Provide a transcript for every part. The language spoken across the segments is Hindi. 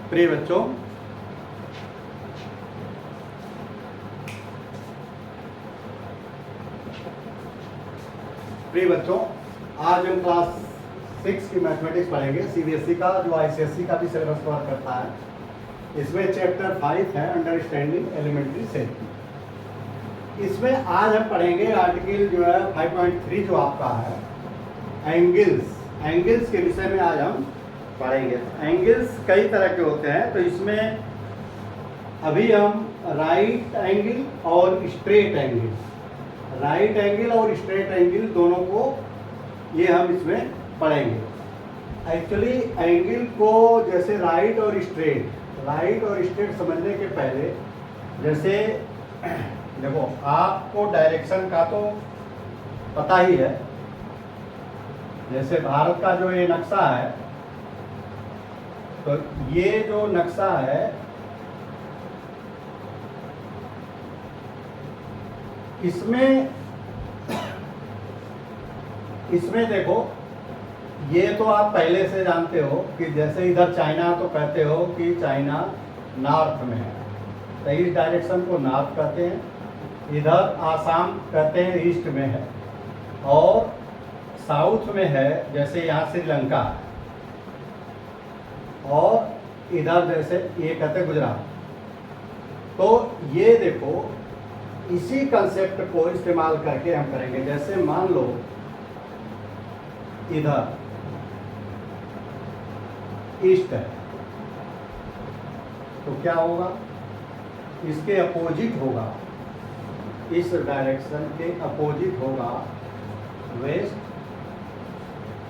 प्रिय बच्चों, आज हम क्लास 6 की मैथमेटिक्स पढ़ेंगे। सीबीएसई का जो आईसीएसई का भी सिलेबस कवर करता है। इसमें चैप्टर 5 है अंडरस्टैंडिंग एलिमेंट्री सेफ्टी। इसमें आज हम पढ़ेंगे आर्टिकल जो है 5.3 जो आपका है एंगल्स के विषय में आज हम पढ़ेंगे। एंगल्स कई तरह के होते हैं, तो इसमें अभी हम राइट एंगल और स्ट्रेट एंगल दोनों को ये हम इसमें पढ़ेंगे। एक्चुअली एंगल को जैसे राइट और स्ट्रेट समझने के पहले, जैसे देखो आपको डायरेक्शन का तो पता ही है। जैसे भारत का जो ये नक्शा है, तो ये जो नक्शा है इसमें देखो, ये तो आप पहले से जानते हो कि जैसे इधर चाइना तो कहते हो कि चाइना नॉर्थ में है, तो इस डायरेक्शन को नॉर्थ कहते हैं। इधर आसाम कहते हैं ईस्ट में है, और साउथ में है जैसे यहाँ श्रीलंका, और इधर जैसे ये कहते हैं गुजरात। तो ये देखो, इसी कंसेप्ट को इस्तेमाल करके हम करेंगे। जैसे मान लो इधर ईस्ट है, तो क्या होगा, इसके अपोजिट होगा, इस डायरेक्शन के अपोजिट होगा वेस्ट,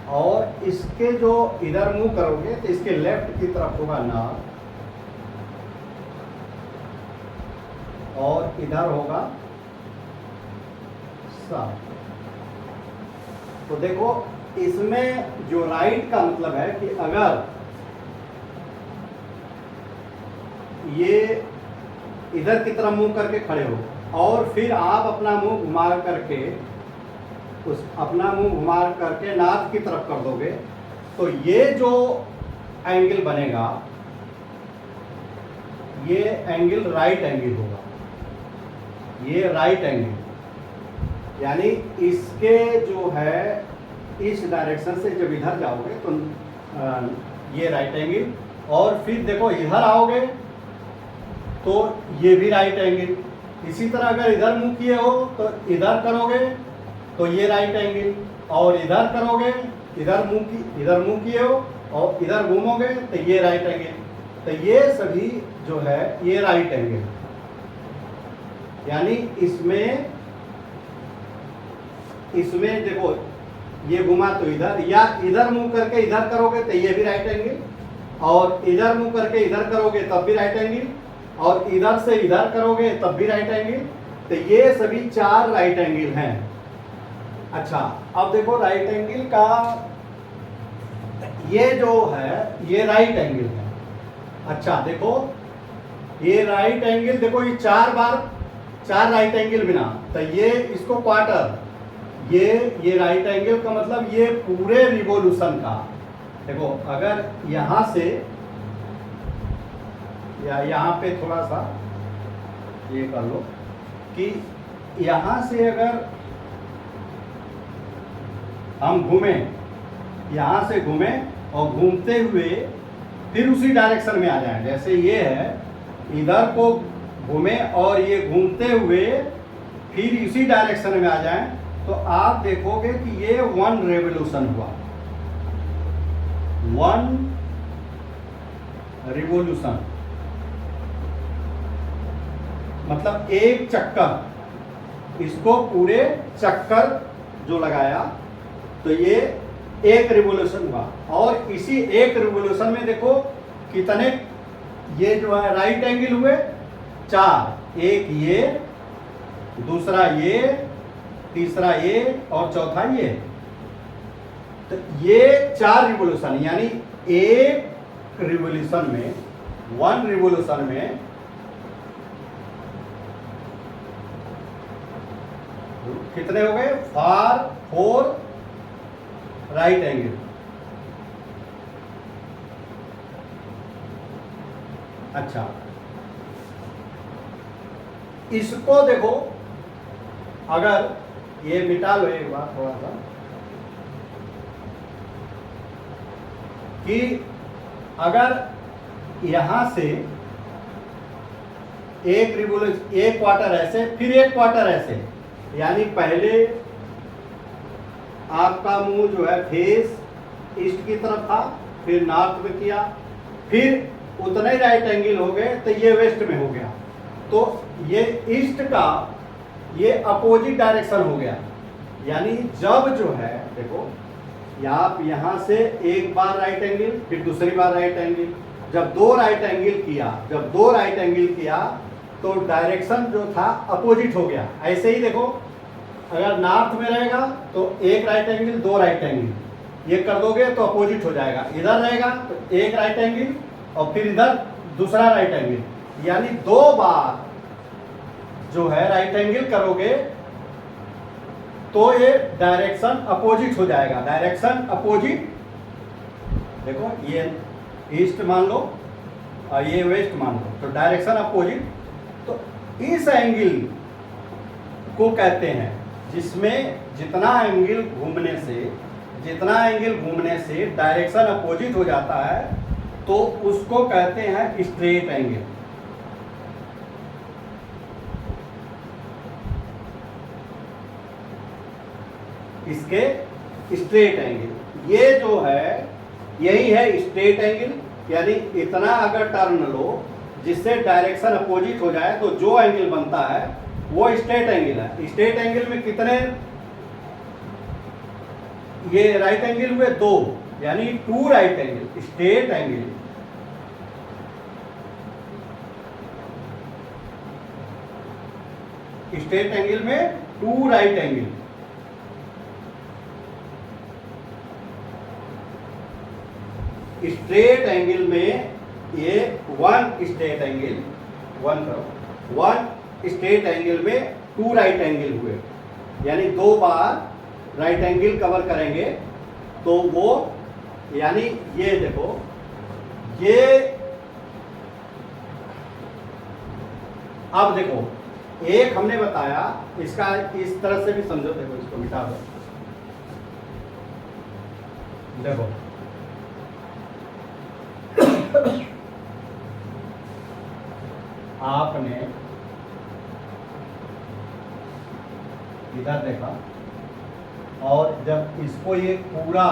और इसके जो इधर मुंह करोगे तो इसके लेफ्ट की तरफ होगा नॉर्थ, और इधर होगा साउथ। तो देखो, इसमें जो राइट का मतलब है कि अगर ये इधर की तरफ मुंह करके खड़े हो, और फिर आप अपना मुंह घुमा करके नॉर्थ की तरफ कर दोगे, तो ये जो एंगल बनेगा, ये एंगल राइट एंगल होगा। ये राइट एंगल, यानी इसके जो है इस डायरेक्शन से जब इधर जाओगे तो ये राइट एंगल, और फिर देखो इधर आओगे तो ये भी राइट एंगल। इसी तरह अगर इधर मुंह किए हो तो इधर करोगे तो ये राइट एंगल, और इधर करोगे, इधर मुंह किए हो और इधर घूमोगे तो ये राइट एंगल। तो ये सभी जो है ये राइट एंगल, यानी इसमें देखो ये घुमा तो इधर, या इधर मुंह करके इधर करोगे तो ये भी राइट एंगल, और इधर मुंह करके इधर करोगे तब भी राइट एंगल, और इधर से इधर करोगे तब भी राइट एंगल। तो ये सभी 4 राइट एंगल हैं। अच्छा, अब देखो राइट एंगल का ये जो है ये राइट एंगल है। अच्छा देखो, ये राइट एंगल देखो, ये 4 राइट एंगल बिना, तो ये इसको क्वार्टर, ये राइट एंगल का मतलब ये पूरे रिवोल्यूशन का। देखो अगर यहां से या यहां पे थोड़ा सा ये कर लो कि यहां से अगर हम यहां से घूमें और घूमते हुए फिर उसी डायरेक्शन में आ जाएं, जैसे ये है, इधर को घूमे और ये घूमते हुए फिर इसी डायरेक्शन में आ जाएं, तो आप देखोगे कि ये 1 रेवोल्यूशन हुआ। 1 रिवोल्यूशन मतलब एक चक्कर, इसको पूरे चक्कर जो लगाया तो ये एक रिवोल्यूशन हुआ। और इसी एक रिवोल्यूशन में देखो कितने ये जो है राइट एंगल हुए, 4, एक ये, दूसरा ये, तीसरा ये, और चौथा ये। तो ये 4 रिवोल्यूशन, यानी एक रिवोल्यूशन में, 1 रिवोल्यूशन में कितने हो गए, 4 राइट एंगल। अच्छा, इसको देखो, अगर ये मिटा लो एक बार थोड़ा सा, कि अगर यहां से एक रिवोल्यूशन, एक क्वार्टर ऐसे, फिर एक क्वार्टर ऐसे, यानी पहले आपका मुंह जो है फेस ईस्ट की तरफ था, फिर नॉर्थ में किया, फिर उतने ही राइट एंगल हो गए तो ये वेस्ट में हो गया, तो ये ईस्ट का ये अपोजिट डायरेक्शन हो गया। यानी जब जो है देखो, आप यहां से एक बार राइट एंगल, फिर दूसरी बार राइट एंगल, जब दो राइट एंगल किया तो डायरेक्शन जो था अपोजिट हो गया। ऐसे ही देखो, अगर नॉर्थ में रहेगा तो एक राइट एंगल, दो राइट एंगल, ये कर दोगे तो अपोजिट हो जाएगा। इधर रहेगा तो एक राइट एंगल और फिर इधर दूसरा राइट एंगल, यानी दो बार जो है राइट एंगल करोगे तो ये डायरेक्शन अपोजिट हो जाएगा। डायरेक्शन अपोजिट, देखो ये ईस्ट मान लो और ये वेस्ट मान लो, तो डायरेक्शन अपोजिट। तो इस एंगल को कहते हैं जिसमें जितना एंगल घूमने से डायरेक्शन अपोजिट हो जाता है, तो उसको कहते हैं स्ट्रेट एंगल। इसके स्ट्रेट एंगल, ये जो है यही है स्ट्रेट एंगल। यानी इतना अगर टर्न लो जिससे डायरेक्शन अपोजिट हो जाए तो जो एंगल बनता है वो स्ट्रेट एंगल है। स्ट्रेट एंगल में कितने ये राइट एंगल हुए? दो, यानी two right angle. Straight angle में two right angle. Straight angle में ये वन स्ट्रेट एंगल में टू राइट एंगल हुए, यानी दो बार राइट एंगल कवर करेंगे तो वो, यानी ये देखो, ये अब देखो, एक हमने बताया, इसका इस तरह से भी समझो। देखो इसको मिटा दो, देखो आपने इधर देखा और जब इसको ये पूरा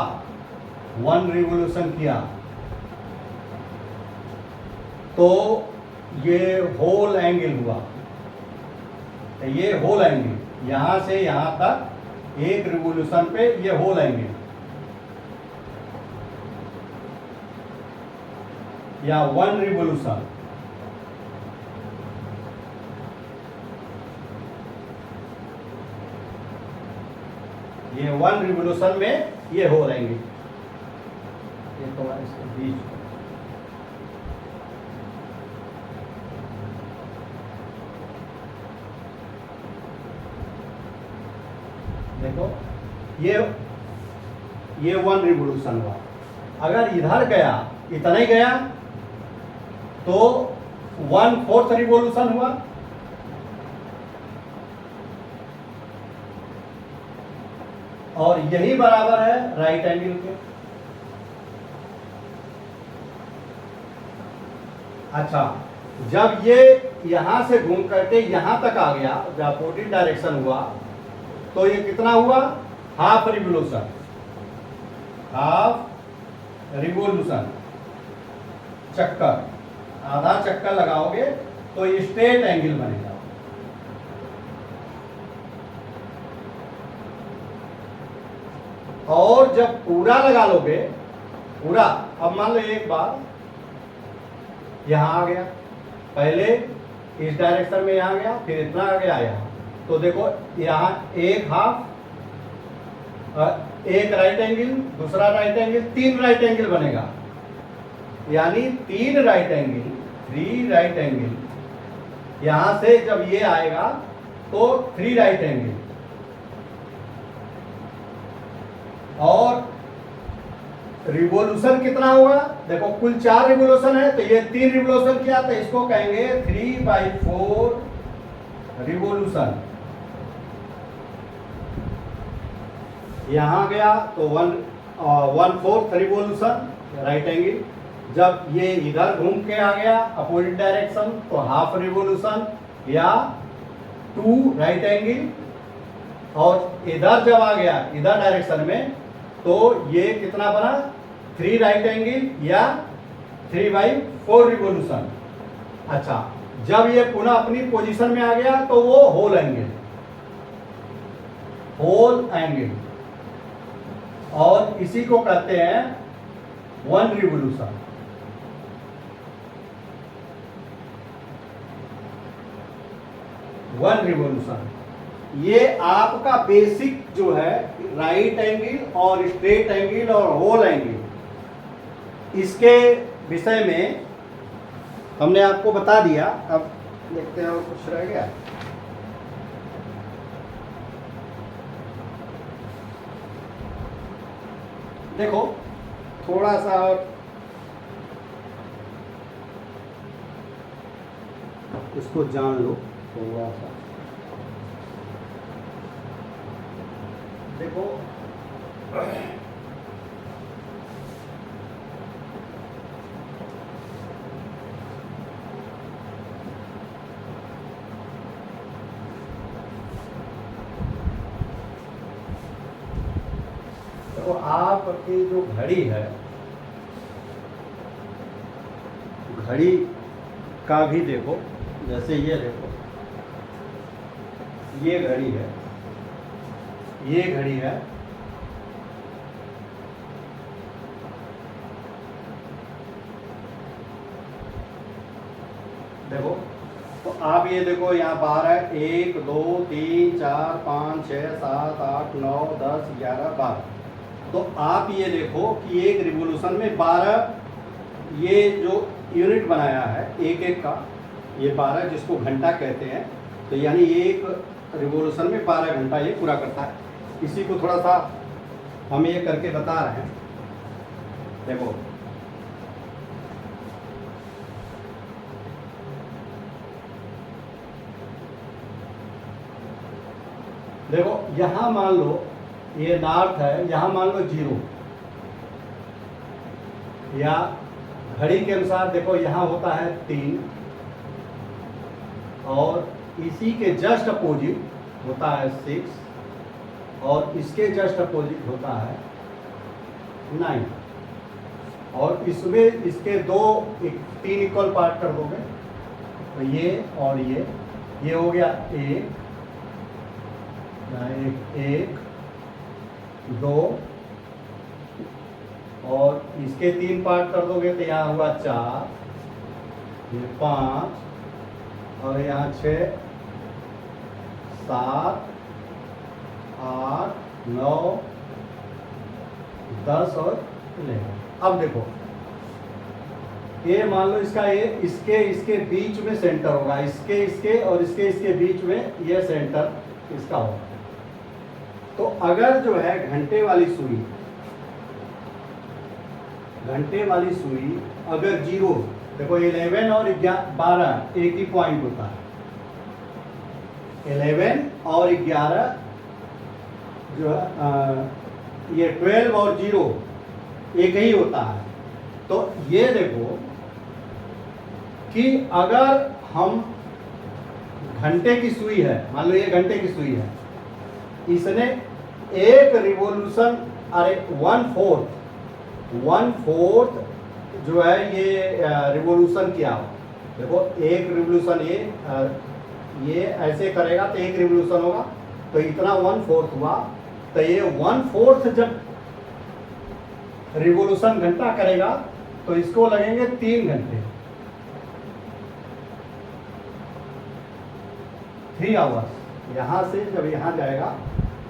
वन रिवोल्यूशन किया तो ये होल एंगल हुआ। ये होल एंगल यहां से यहां तक एक रिवोल्यूशन पे ये होल एंगल, या वन रिवोल्यूशन, ये वन रिवोल्यूशन में ये हो रहेंगे। ये तो इसके बीच देखो, ये वन रिवोल्यूशन हुआ। अगर इधर गया, इतना ही गया, तो 1/4 रिवोल्यूशन हुआ। और यही बराबर है राइट एंगल के। अच्छा, जब ये यहां से घूम करके यहां तक आ गया, जब अपोजिट डायरेक्शन हुआ, तो ये कितना हुआ? Half revolution. चक्कर, आधा चक्कर लगाओगे तो ये स्ट्रेट एंगल बनेगा। और जब पूरा लगा लोगे, पूरा, अब मान लो एक बार यहां आ गया, पहले इस डायरेक्शन में यहां गया, फिर इतना आ गया यहां, तो देखो यहां एक हाफ, एक राइट एंगल, दूसरा राइट एंगल, तीन राइट एंगल बनेगा। यानी तीन राइट एंगल, 3 राइट एंगल। यहां से जब ये आएगा तो 3 राइट एंगल, और रिवोल्यूशन कितना होगा, देखो कुल 4 रिवोल्यूशन है, तो ये 3 रिवोल्यूशन किया, तो इसको कहेंगे 3/4 रिवोल्यूशन। यहां गया तो 1/4 रिवोल्यूशन राइट एंगल। जब ये इधर घूम के आ गया अपोजिट डायरेक्शन तो हाफ रिवोल्यूशन या 2 राइट एंगल। और इधर जब आ गया इधर डायरेक्शन में तो ये कितना बना 3 राइट एंगल या 3/4 रिवोल्यूशन। अच्छा, जब ये पुनः अपनी पोजीशन में आ गया तो वो होल एंगल, होल एंगल, और इसी को कहते हैं 1 रिवोल्यूशन। वन रिवोल्यूशन ये आपका बेसिक जो है राइट एंगल और स्ट्रेट एंगल और होल एंगल, इसके विषय में हमने आपको बता दिया। अब देखते हैं और कुछ रह गया। देखो थोड़ा सा और इसको जान लो थोड़ा सा। देखो तो आपकी जो घड़ी है, घड़ी का भी देखो, जैसे ये देखो ये घड़ी है, ये घड़ी है, देखो तो आप ये देखो यहाँ 12 1 2 3 4 5 6 7 8 9 10 11 12। तो आप ये देखो कि एक रिवोल्यूशन में 12 ये जो यूनिट बनाया है एक एक का, ये 12 जिसको घंटा कहते हैं, तो यानी एक रिवोल्यूशन में 12 घंटा ये पूरा करता है। इसी को थोड़ा सा हम ये करके बता रहे हैं। देखो देखो यहाँ मान लो ये नॉर्थ है, यहाँ मान लो 0, या घड़ी के अनुसार देखो यहाँ होता है 3, और इसी के जस्ट अपोजिट होता है 6, और इसके जस्ट अपोजिट होता है 9, और इसमें इसके 3 इक्वल पार्ट कर दोगे तो ये और ये हो गया 1 1 2, और इसके 3 पार्ट कर दोगे तो यहाँ हुआ 4, ये 5, और यहाँ 6 7 8 9 10 और 11। अब देखो ये मान लो इसका ये इसके बीच में सेंटर होगा, इसके और इसके बीच में ये सेंटर इसका होगा। तो अगर जो है घंटे वाली सुई अगर 0, देखो 11 और 12 एक ही पॉइंट होता है, 11 और 11 जो है ये 12 और 0 एक ही होता है। तो ये देखो कि अगर हम घंटे की सुई है, मान लो ये घंटे की सुई है, इसने एक रिवोल्यूशन, अरे 1/4 जो है ये रिवोल्यूशन किया हो। देखो एक रिवोल्यूशन ये ऐसे करेगा तो एक रिवोल्यूशन होगा, तो इतना 1/4 हुआ। तो ये 1/4 जब रिवोल्यूशन घंटा करेगा तो इसको लगेंगे 3 घंटे, 3 आवर्स। यहां से जब यहां जाएगा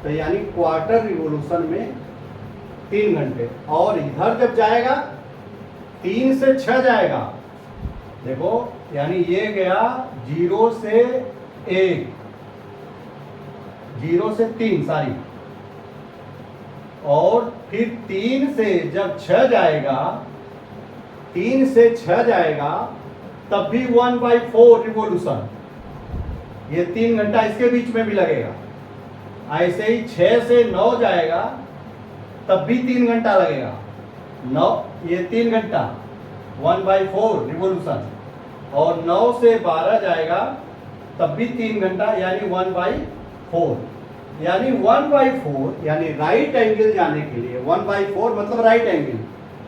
तो यानी क्वार्टर रिवोल्यूशन में 3 घंटे, और इधर जब जाएगा 3 से 6 जाएगा। देखो यानी ये गया 0 से 1, 0 से 3 सारी, और फिर 3 से जब 6 जाएगा, 3 से 6 जाएगा, तब भी 1/4 रिवॉल्यूशन, ये 3 घंटा इसके बीच में भी लगेगा। ऐसे ही 6 से 9 जाएगा, तब भी 3 घंटा लगेगा। 9 ये 3 घंटा 1/4 रिवॉल्यूशन, और 9 से 12 जाएगा, तब भी 3 घंटा यानी 1/4, यानी 1/4 यानी राइट एंगल जाने के लिए 1/4 मतलब राइट एंगल,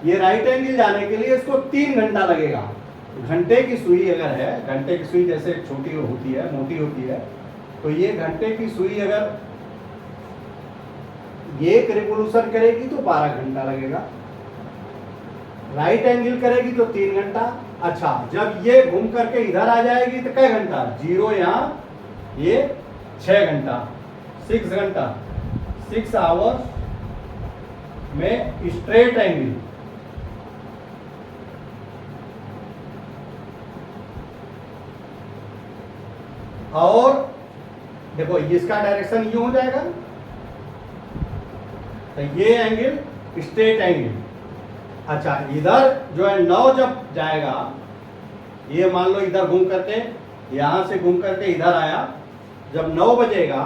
ये राइट एंगल जाने के लिए इसको 3 घंटा लगेगा। घंटे की सुई अगर है, घंटे की सुई जैसे छोटी होती है, मोटी होती है, तो ये घंटे की सुई अगर एक रिवॉल्यूशन करेगी तो 12 घंटा लगेगा, राइट एंगल करेगी तो 3 घंटा। अच्छा, जब ये घूम करके इधर आ जाएगी तो कै घंटा, 0 यहाँ, ये 6 घंटा, 6 घंटा, 6 आवर्स में स्ट्रेट एंगल। और देखो इसका डायरेक्शन यूं हो जाएगा, तो ये एंगल स्ट्रेट एंगल। अच्छा, इधर जो है 9 जब जाएगा, ये मान लो इधर घूम करके, यहां से घूम करके इधर आया, जब 9 बजेगा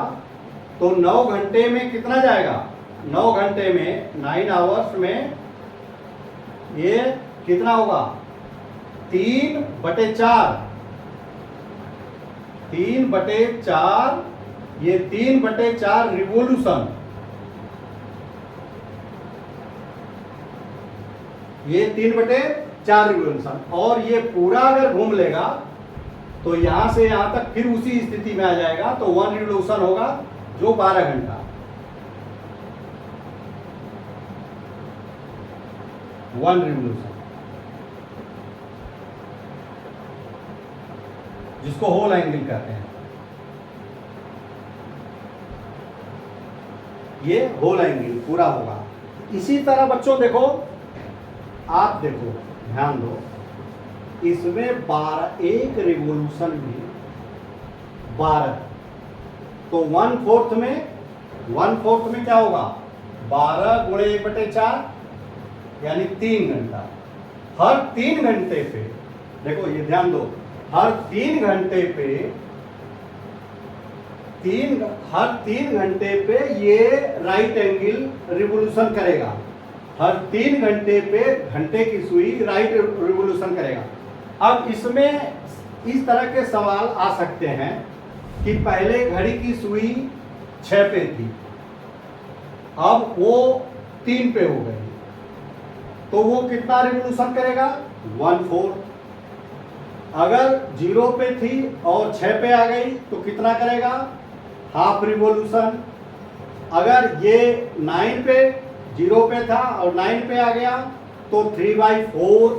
तो 9 घंटे में कितना जाएगा, 9 घंटे में 9 आवर्स में ये कितना होगा, 3/4, 3/4, ये 3/4 रिवॉल्यूशन, ये 3/4 रिवॉल्यूशन। और ये पूरा अगर घूम लेगा तो यहां से यहां तक फिर उसी स्थिति में आ जाएगा, तो 1 रिवॉल्यूशन होगा जो 12 घंटा, 1 रिवॉल्यूशन, जिसको होल एंगल कहते हैं। ये होल एंगल पूरा होगा। इसी तरह बच्चों देखो, आप देखो ध्यान दो, इसमें 12 एक रिवॉल्यूशन में 12, तो 1/4 में क्या होगा, 12 गुणे 1/4 यानी 3 घंटा। हर 3 घंटे पे देखो, ये ध्यान दो, हर 3 घंटे पे हर 3 घंटे पे ये राइट एंगल रिवॉल्यूशन करेगा। हर 3 घंटे पे घंटे की सुई राइट रिवॉल्यूशन करेगा। अब इसमें इस तरह के सवाल आ सकते हैं कि पहले घड़ी की सुई 6 पे थी, अब वो 3 पे हो गई, तो वो कितना रिवॉल्यूशन करेगा, 1/4। अगर 0 पे थी और 6 पे आ गई तो कितना करेगा, हाफ रिवॉल्यूशन। अगर ये 9 पे, 0 पे था और 9 पे आ गया तो 3/4,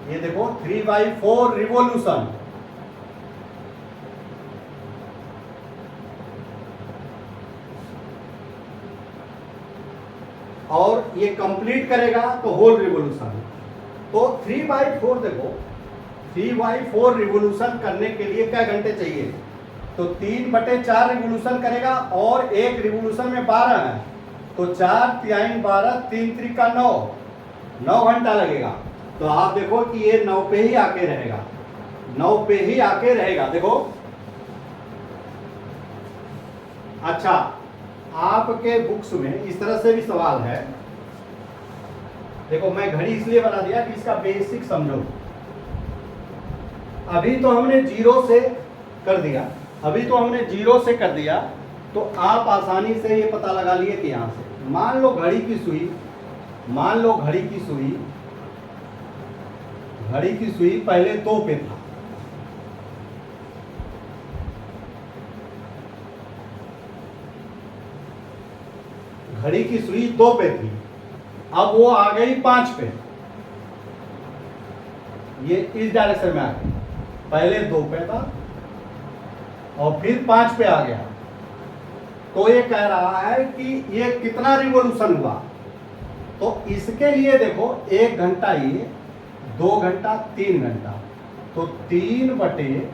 ये देखो 3/4 रिवॉल्यूशन। और ये कंप्लीट करेगा तो होल रिवॉल्यूशन। तो 3/4 देखो, 3/4 रिवॉल्यूशन करने के लिए क्या घंटे चाहिए, तो 3/4 रिवॉल्यूशन करेगा, और एक रिवॉल्यूशन में 12 है, तो 4 3 12, 3 3 का 9 घंटा लगेगा। तो आप देखो कि ये 9 पे ही आके रहेगा, 9 पे ही आके रहेगा। देखो अच्छा, आपके बुक्स में इस तरह से भी सवाल है, देखो मैं घड़ी इसलिए बना दिया कि इसका बेसिक समझो। अभी तो हमने 0 से कर दिया, तो आप आसानी से ये पता लगा लिए कि यहां से मान लो घड़ी की सुई पहले 2 पे था, घड़ी की सुई 2 पे थी, अब वो आ गई 5 पे, ये इस डायरेक्शन में आ गई, पहले 2 पे था और फिर 5 पे आ गया। तो ये कह रहा है कि ये कितना रिवॉल्यूशन हुआ, तो इसके लिए देखो 1 घंटा ये, 2 घंटा, 3 घंटा, तो 3 बटे,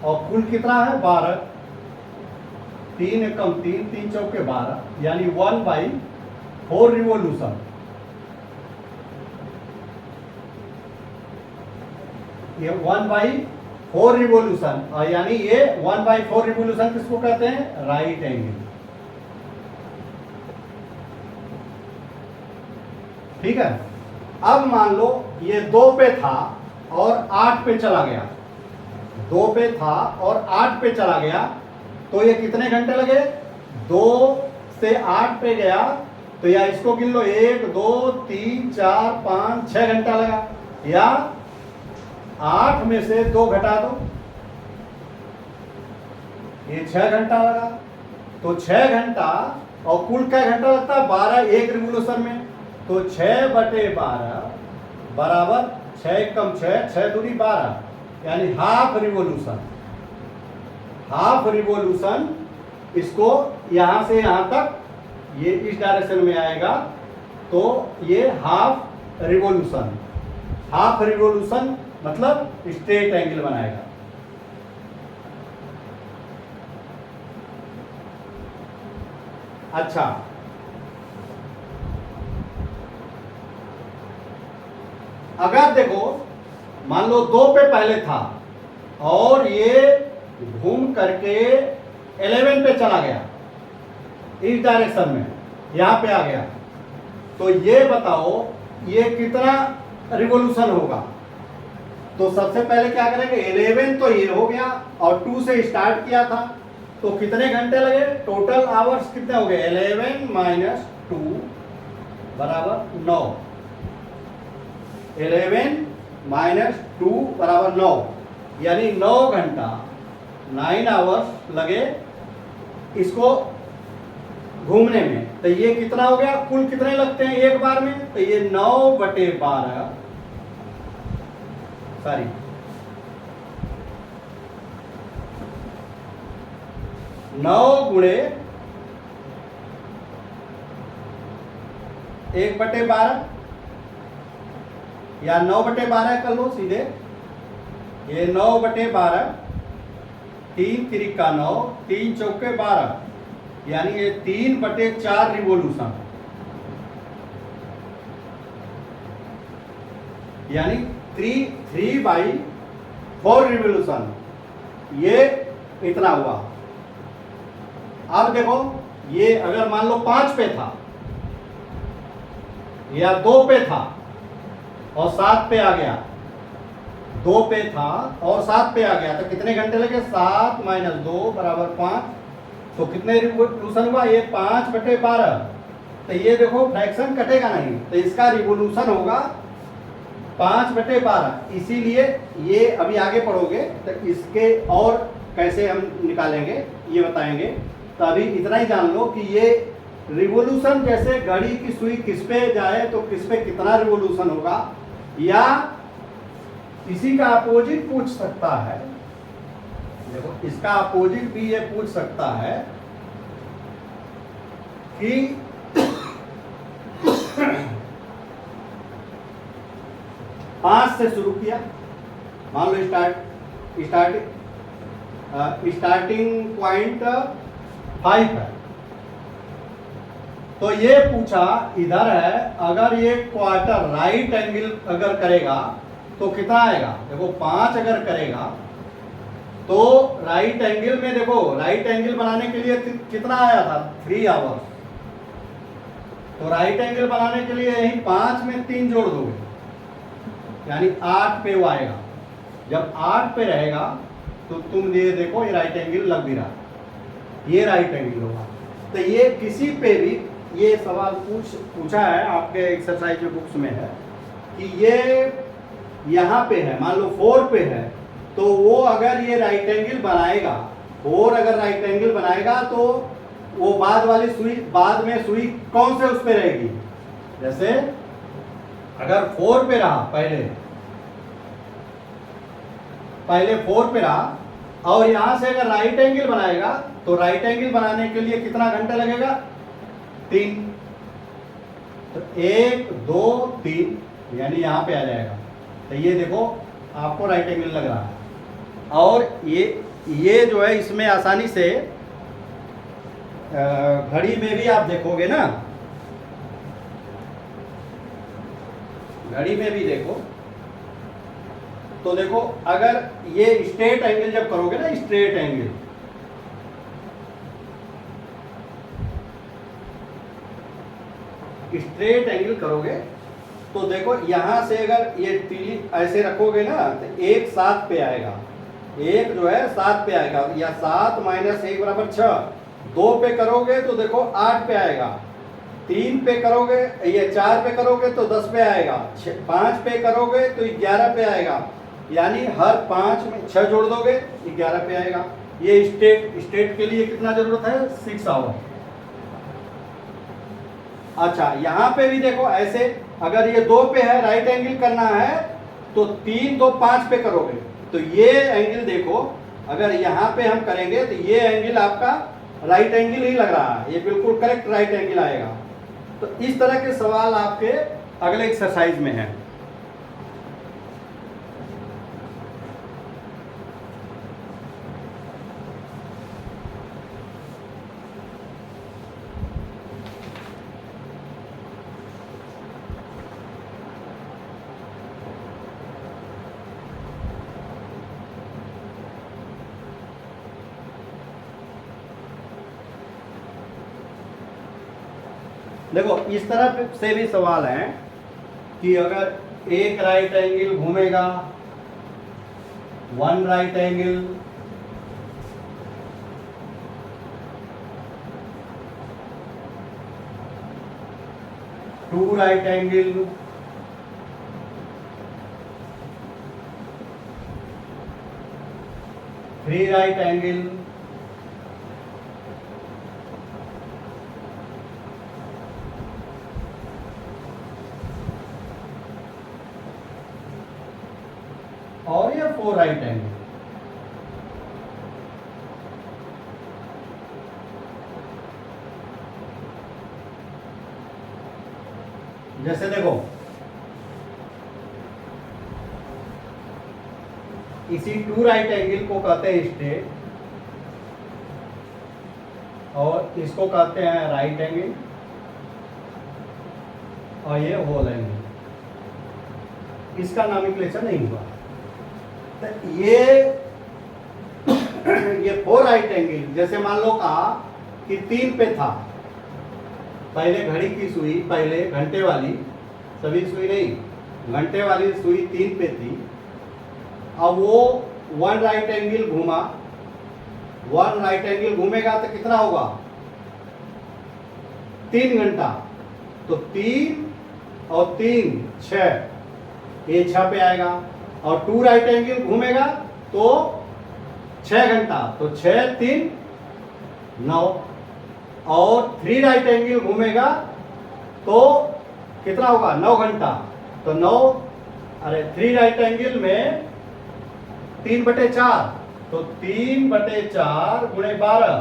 और कुल कितना है 12, 3 एकम 3, 3 चौके 12, यानी 1/4 4 रिवोल्यूशन, ये 1/4 रिवोल्यूशन, और यानी ये 1/4 रिवोल्यूशन किसको कहते हैं? Right angle. ठीक है। अब मान लो ये 2 पे था और 8 पे चला गया, 2 पे था और 8 पे चला गया, तो ये कितने घंटे लगे? 2 से 8 पे गया, तो या इसको गिन लो, 1 2 3 4 5 6 घंटा लगा, या 8 में से 2 घटा दो, ये 6 घंटा लगा। तो 6 घंटा, और कुल क्या घंटा लगता है? 12 एक रिवोल्यूशन में, तो 6/12 बराबर 6 कम 6, 6 दूनी 12, यानी हाफ रिवोल्यूशन। हाफ रिवोल्यूशन, इसको यहां से यहां तक ये इस डायरेक्शन में आएगा, तो ये हाफ रिवोल्यूशन। हाफ रिवोल्यूशन मतलब स्ट्रेट एंगल बनाएगा। अच्छा, अगर देखो मान लो 2 पे पहले था और ये घूम करके 11 पे चला गया, इस डायरेक्शन में यहां पे आ गया, तो ये बताओ ये कितना रिवोल्यूशन होगा? तो सबसे पहले क्या करेंगे, 11 तो ये हो गया और 2 से स्टार्ट किया था, तो कितने घंटे लगे? टोटल आवर्स कितने हो गए? 11 - 2 बराबर 9। 11 - 2 बराबर 9, यानी 9 घंटा, 9 आवर्स लगे इसको घूमने में। तो ये कितना हो गया? कुल कितने लगते हैं एक बार में? तो ये 9/12, सॉरी 9 गुणे 1/12, या 9/12 कर लो सीधे। ये 9/12, 3 त्रिका 9, 3 चौके 12, यानी ये 3/4 रिवोल्यूशन, यानी 3/4 रिवोल्यूशन, ये इतना हुआ। अब देखो ये अगर मान लो 5 पे था या 2 पे था और 7 पे आ गया, 2 पे था और 7 पे आ गया, तो कितने घंटे लगे? 7 - 2 बराबर 5, तो कितने रिवोल्यूशन हुआ? ये 5/12। तो ये देखो फ्रैक्शन कटेगा नहीं, तो इसका रिवोल्यूशन होगा 5/12। इसीलिए ये अभी आगे पढ़ोगे तो इसके और कैसे हम निकालेंगे ये बताएंगे। तो अभी इतना ही जान लो कि ये रिवोल्यूशन, जैसे घड़ी की सुई किस पे जाए तो किस पे कितना रिवोल्यूशन होगा, या इसी का अपोजिट पूछ सकता है। देखो इसका अपोजिट भी ये पूछ सकता है कि 5 से शुरू किया, मान लो स्टार्टिंग पॉइंट 5 है, तो ये पूछा इधर है, अगर ये क्वार्टर राइट एंगल अगर करेगा तो कितना आएगा? देखो 5 अगर करेगा तो राइट एंगल में, देखो राइट एंगल बनाने के लिए कितना आया था? 3 आवर्स। तो राइट एंगल बनाने के लिए यही 5 में 3 जोड़ दोगे, यानी 8 पे वो आएगा। जब 8 पे रहेगा तो तुम ये देखो ये राइट एंगल लग भी रहा, ये राइट एंगल होगा। तो ये किसी पे भी ये सवाल पूछा है आपके एक्सरसाइज बुक्स में है कि ये यहाँ पे है, मान लो 4 पे है, तो वो अगर ये राइट एंगल बनाएगा, 4 अगर राइट एंगल बनाएगा तो वो बाद वाली सुई, बाद में सुई कौन से उस पे रहेगी? जैसे अगर 4 पे रहा, पहले 4 पे रहा और यहां से अगर राइट एंगल बनाएगा तो राइट एंगल बनाने के लिए कितना घंटा लगेगा? 3। तो 1 2 3, यानी यहां पे आ जाएगा। तो ये देखो आपको राइट एंगल लग रहा है, और ये जो है इसमें आसानी से घड़ी में भी आप देखोगे ना घड़ी में भी देखो तो देखो, अगर ये स्ट्रेट एंगल जब करोगे ना, स्ट्रेट एंगल, स्ट्रेट एंगल करोगे तो देखो यहां से अगर ये तीली ऐसे रखोगे ना तो एक 7 पे आएगा, एक जो है 7 पे आएगा, या 7 माइनस 1 बराबर 6। 2 पे करोगे तो देखो 8 पे आएगा, 3 पे करोगे, ये 4 पे करोगे तो 10 पे आएगा, 5 पे करोगे तो 11 पे आएगा, यानी हर 5 में 6 जोड़ दोगे 11 पे आएगा। ये स्ट्रेट के लिए कितना जरूरत है? 6 आवर। अच्छा, यहाँ पे भी देखो ऐसे, अगर ये 2 पे है, राइट एंगल करना है तो 3 2 5 पे करोगे तो ये एंगल देखो, अगर यहाँ पे हम करेंगे तो ये एंगल आपका राइट एंगल ही लग रहा है, ये बिल्कुल करेक्ट राइट एंगल आएगा। तो इस तरह के सवाल आपके अगले एक्सरसाइज में है। देखो इस तरह से भी सवाल है कि अगर एक राइट एंगल घूमेगा, 1 right angle, two right angle, three right angle, और ये 4 राइट एंगल। जैसे देखो इसी 2 राइट एंगल को कहते हैं स्ट्रेट, और इसको कहते हैं राइट एंगल, और ये होल एंगल। इसका नामिक्लेचर नहीं हुआ। तो ये 4 राइट एंगल, जैसे मान लो कहा कि 3 पे था, पहले घड़ी की सुई, पहले घंटे वाली, सभी सुई नहीं, घंटे वाली सुई 3 पे थी। अब वो 1 राइट एंगल घूमा, 1 राइट एंगल घूमेगा तो कितना होगा? 3 घंटा। तो 3 और 3 6, ये 6 पे आएगा। और 2 राइट एंगल घूमेगा तो 6 घंटा, तो 6 3 9। और 3 राइट एंगल घूमेगा तो कितना होगा? 9 घंटा। तो 9, अरे 3 राइट एंगल में 3/4, तो 3/4 गुणे 12,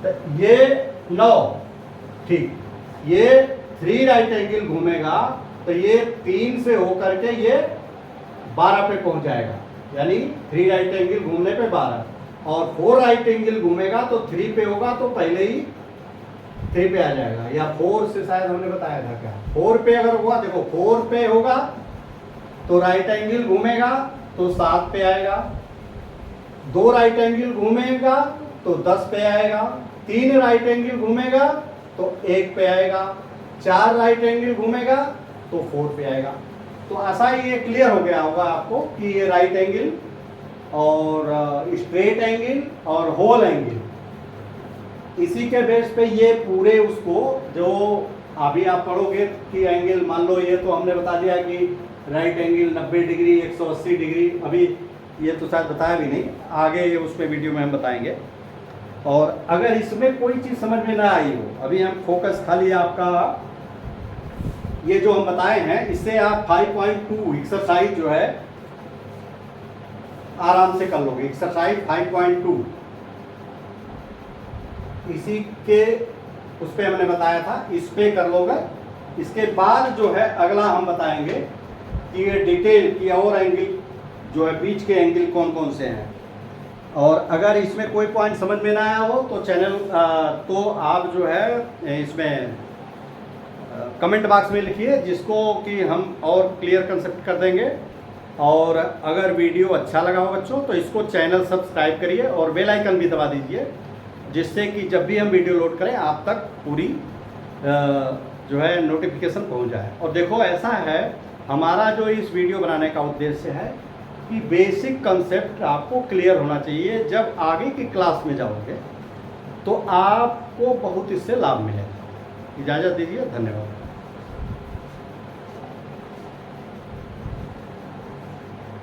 तो ये 9। ठीक, ये 3 राइट एंगल घूमेगा तो ये 3 से होकर के ये 12 पे पहुंच जाएगा, यानी 3 राइट एंगल घूमने पे 12। और 4 राइट एंगल घूमेगा तो 3 पे होगा, तो पहले ही 3 पे आ जाएगा, या 4 से शायद हमने बताया था क्या? 4 पे अगर हुआ, देखो 4 पे होगा तो राइट एंगल घूमेगा तो 7 पे आएगा, 2 राइट एंगल घूमेगा तो 10 पे आएगा, 3 राइट एंगल घूमेगा तो 1 पे आएगा, 4 राइट एंगल घूमेगा तो 4 पे आएगा। तो ऐसा ही ये क्लियर हो गया होगा आपको कि ये राइट एंगल और स्ट्रेट एंगल और होल एंगल, इसी के बेस पे ये पूरे उसको जो अभी आप पढ़ोगे कि एंगल, मान लो ये तो हमने बता दिया कि राइट एंगल 90 डिग्री 180 डिग्री, अभी ये तो शायद बताया भी नहीं, आगे ये उस पर वीडियो में हम बताएंगे। और अगर इसमें कोई चीज़ समझ में ना आई हो, अभी हम फोकस खाली आपका ये जो हम बताए हैं, इससे आप 5.2 एक्सरसाइज जो है आराम से कर लोगे। एक्सरसाइज 5.2 इसी के उस पे हमने बताया था, इस पे कर लोगे। इसके बाद जो है अगला हम बताएंगे कि ये डिटेल की और एंगल जो है, बीच के एंगल कौन कौन से हैं। और अगर इसमें कोई पॉइंट समझ में ना आया हो तो चैनल तो आप जो है इसमें कमेंट बॉक्स में लिखिए, जिसको कि हम और क्लियर कंसेप्ट कर देंगे। और अगर वीडियो अच्छा लगा हो बच्चों तो इसको चैनल सब्सक्राइब करिए और बेल आइकन भी दबा दीजिए, जिससे कि जब भी हम वीडियो लोड करें आप तक पूरी जो है नोटिफिकेशन पहुंच जाए। और देखो ऐसा है, हमारा जो इस वीडियो बनाने का उद्देश्य है कि बेसिक कंसेप्ट आपको क्लियर होना चाहिए। जब आगे की क्लास में जाओगे तो आपको बहुत इससे लाभ मिलेगा। इजाज़त दीजिए, धन्यवाद।